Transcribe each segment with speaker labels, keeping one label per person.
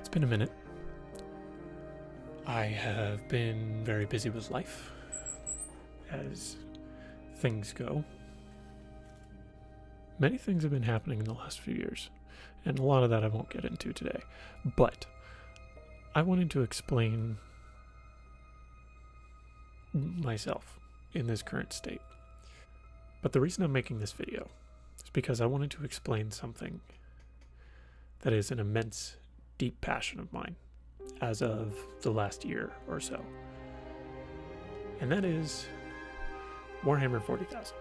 Speaker 1: It's been a minute. I have been very busy with life, as things go. Many things have been happening in the last few years, and a lot of that I won't get into today. But I wanted to explain myself in this current state. But the reason I'm making this video is because I wanted to explain something that is an immense, deep passion of mine as of the last year or so. And that is Warhammer 40,000.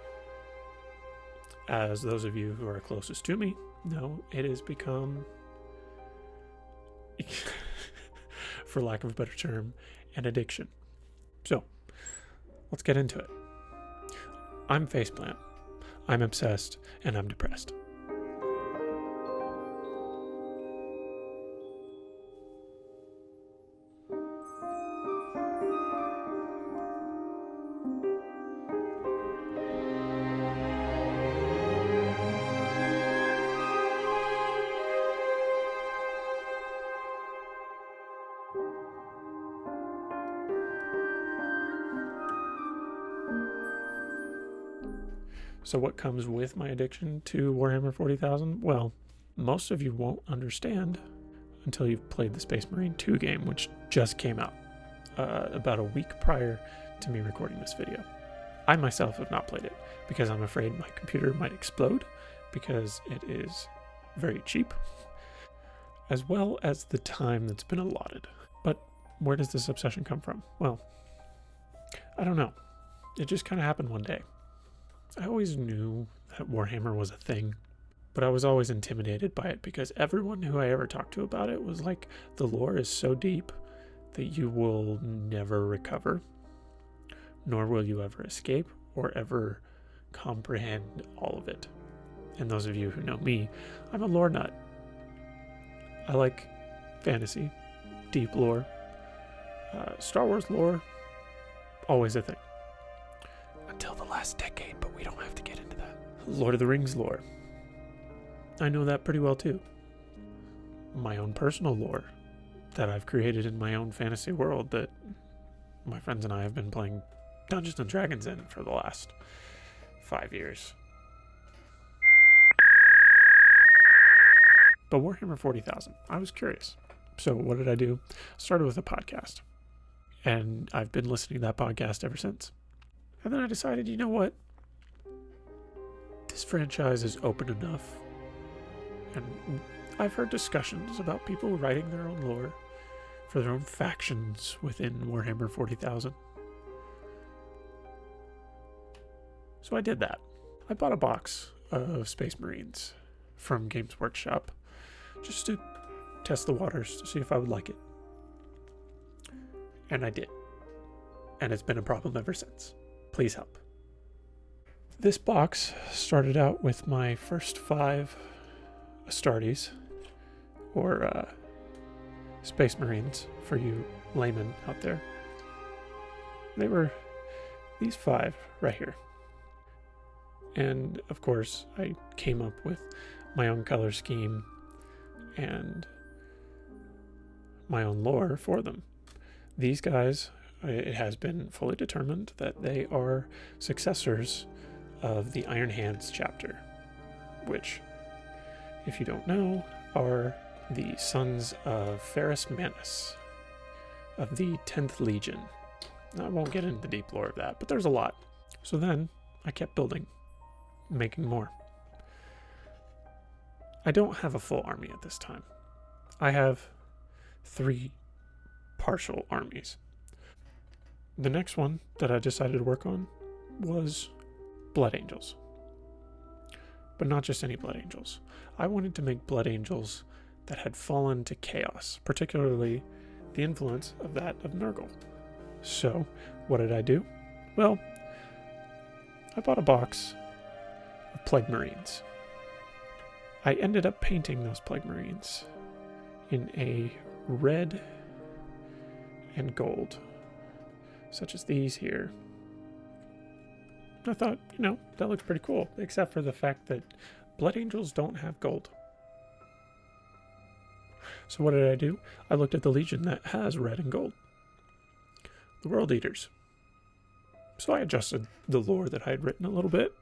Speaker 1: As those of you who are closest to me know, it has become, for lack of a better term, an addiction. So, let's get into it. I'm faceplant, I'm obsessed, and I'm depressed. So what comes with my addiction to Warhammer 40,000? Well, most of you won't understand until you've played the Space Marine 2 game, which just came out about a week prior to me recording this video. I myself have not played it because I'm afraid my computer might explode because it is very cheap, as well as the time that's been allotted. But where does this obsession come from? Well, I don't know. It just kind of happened one day. I always knew that Warhammer was a thing, but I was always intimidated by it because everyone who I ever talked to about it was like, the lore is so deep that you will never recover, nor will you ever escape or ever comprehend all of it. And those of you who know me, I'm a lore nut. I like fantasy, deep lore, Star Wars lore, always a thing. Until the last decade, but we don't have to get into that. Lord of the Rings lore. I know that pretty well too. My own personal lore that I've created in my own fantasy world that my friends and I have been playing Dungeons and Dragons in for the last 5 years. But Warhammer 40,000, I was curious. So what did I do? Started with a podcast. And I've been listening to that podcast ever since. And then I decided, you know what? This franchise is open enough. And I've heard discussions about people writing their own lore for their own factions within Warhammer 40,000. So I did that. I bought a box of Space Marines from Games Workshop just to test the waters to see if I would like it. And I did. And it's been a problem ever since. Please help. This box started out with my first 5 Astartes, or Space Marines for you laymen out there. They were these 5 right here. And of course, I came up with my own color scheme and my own lore for them. These guys, it has been fully determined that they are successors of the Iron Hands chapter, which, if you don't know, are the sons of Ferrus Manus of the 10th Legion. I won't get into the deep lore of that, but there's a lot. So then I kept building, making more. I don't have a full army at this time. I have 3 partial armies. The next one that I decided to work on was Blood Angels. But not just any Blood Angels. I wanted to make Blood Angels that had fallen to chaos, particularly the influence of that of Nurgle. So, what did I do? Well, I bought a box of Plague Marines. I ended up painting those Plague Marines in a red and gold, such as these here. I thought, that looks pretty cool, except for the fact that Blood Angels don't have gold. So what did I do? I looked at the Legion that has red and gold. The World Eaters. So I adjusted the lore that I had written a little bit,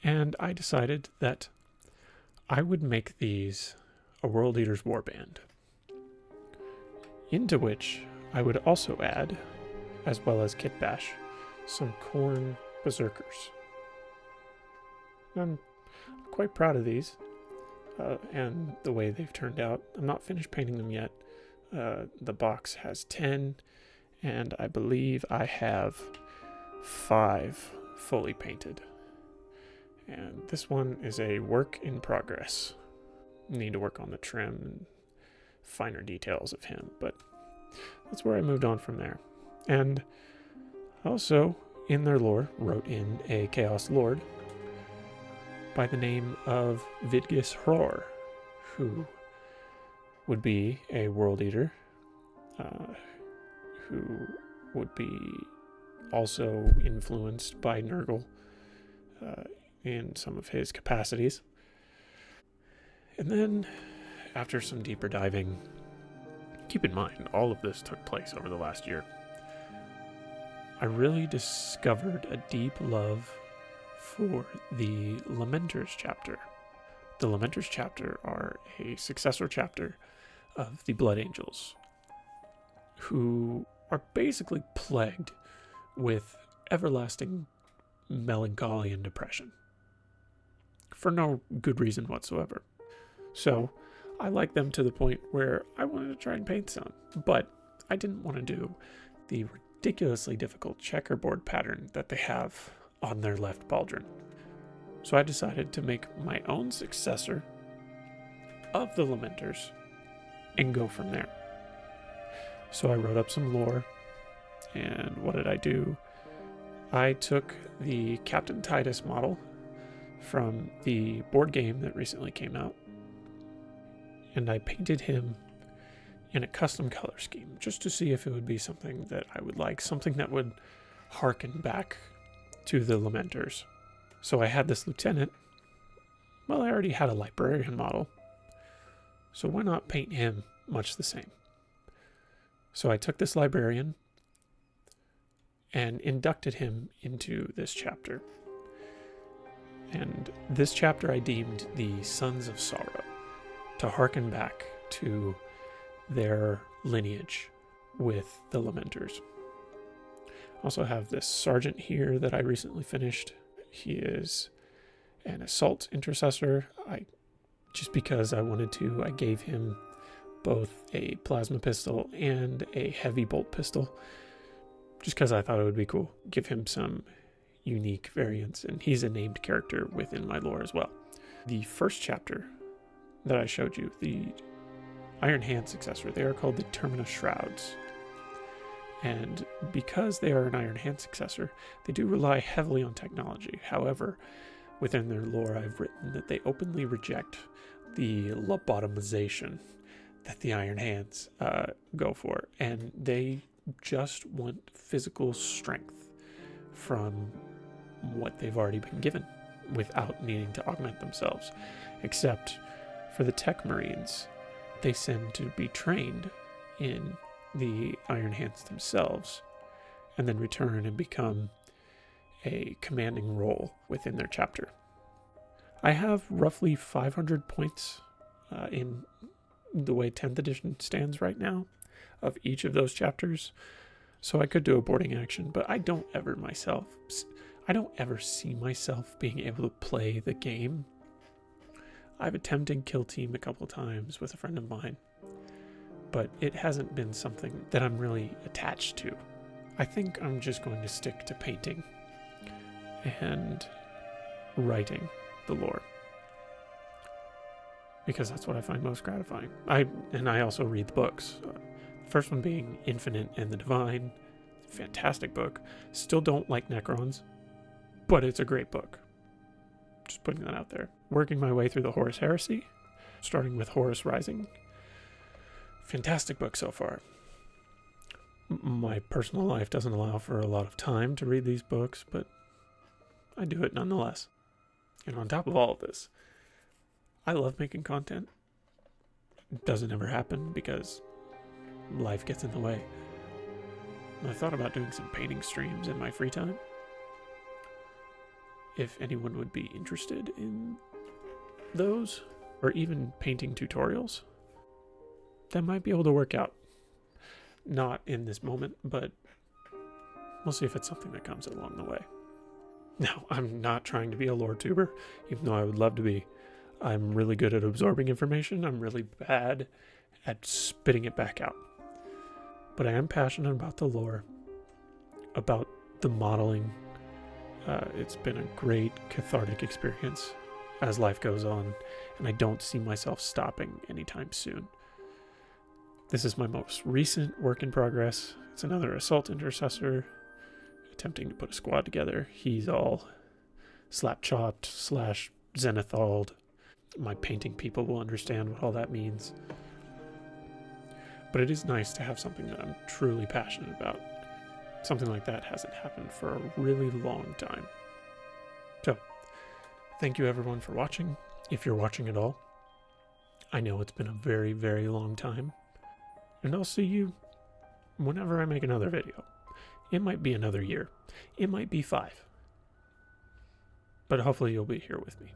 Speaker 1: and I decided that I would make these a World Eaters warband, into which I would also add, as well as Kit Bash, some Khorne Berserkers. I'm quite proud of these and the way they've turned out. I'm not finished painting them yet. The box has 10, and I believe I have 5 fully painted. And this one is a work in progress. Need to work on the trim and finer details of him, but that's where I moved on from there. And also, in their lore, wrote in a Chaos Lord by the name of Vidgus Hror, who would be a World Eater, who would be also influenced by Nurgle in some of his capacities. And then, after some deeper diving, keep in mind, all of this took place over the last year, I really discovered a deep love for the Lamenters chapter. The Lamenters chapter are a successor chapter of the Blood Angels, who are basically plagued with everlasting melancholy and depression, for no good reason whatsoever. So I like them to the point where I wanted to try and paint some, but I didn't want to do the ridiculously difficult checkerboard pattern that they have on their left pauldron. So I decided to make my own successor of the Lamenters and go from there. So I wrote up some lore, and what did I do? I took the Captain Titus model from the board game that recently came out, and I painted him in a custom color scheme, just to see if it would be something that I would like, something that would harken back to the Lamenters. So I had this lieutenant. Well, I already had a librarian model, so why not paint him much the same? So I took this librarian and inducted him into this chapter. And this chapter I deemed the Sons of Sorrow, to harken back to their lineage with the Lamenters. Also have this sergeant here that I recently finished. He is an assault intercessor. Just because I wanted to, I gave him both a plasma pistol and a heavy bolt pistol, just because I thought it would be cool. Give him some unique variants, and he's a named character within my lore as well. The first chapter that I showed you, the Iron Hand successor, they are called the Terminus Shrouds. And because they are an Iron Hand successor, they do rely heavily on technology. However, within their lore, I've written that they openly reject the lobotomization that the Iron Hands go for. And they just want physical strength from what they've already been given without needing to augment themselves. Except for the Tech Marines, they send to be trained in the Iron Hands themselves, and then return and become a commanding role within their chapter. I have roughly 500 points in the way 10th edition stands right now of each of those chapters, so I could do a boarding action, but I don't ever see myself being able to play the game. I've attempted Kill Team a couple times with a friend of mine, but it hasn't been something that I'm really attached to. I think I'm just going to stick to painting and writing the lore, because that's what I find most gratifying. I also read the books. The first one being Infinite and the Divine. Fantastic book. Still don't like Necrons, but it's a great book. Just putting that out there. Working my way through the Horus Heresy, starting with Horus Rising. Fantastic book so far. My personal life doesn't allow for a lot of time to read these books, but I do it nonetheless. And on top of all of this, I love making content. It doesn't ever happen because life gets in the way. I thought about doing some painting streams in my free time. If anyone would be interested in those, or even painting tutorials, that might be able to work out. Not in this moment, but we'll see if it's something that comes along the way. Now, I'm not trying to be a lore tuber, even though I would love to be. I'm really good at absorbing information. I'm really bad at spitting it back out. But I am passionate about the lore, about the modeling. It's been a great cathartic experience as life goes on, and I don't see myself stopping anytime soon. This is my most recent work in progress. It's another assault intercessor attempting to put a squad together. He's all slap-chopped / zenithaled. My painting people will understand what all that means. But it is nice to have something that I'm truly passionate about. Something like that hasn't happened for a really long time. So, thank you everyone for watching, if you're watching at all. I know it's been a very, very long time. And I'll see you whenever I make another video. It might be another year. It might be 5. But hopefully you'll be here with me.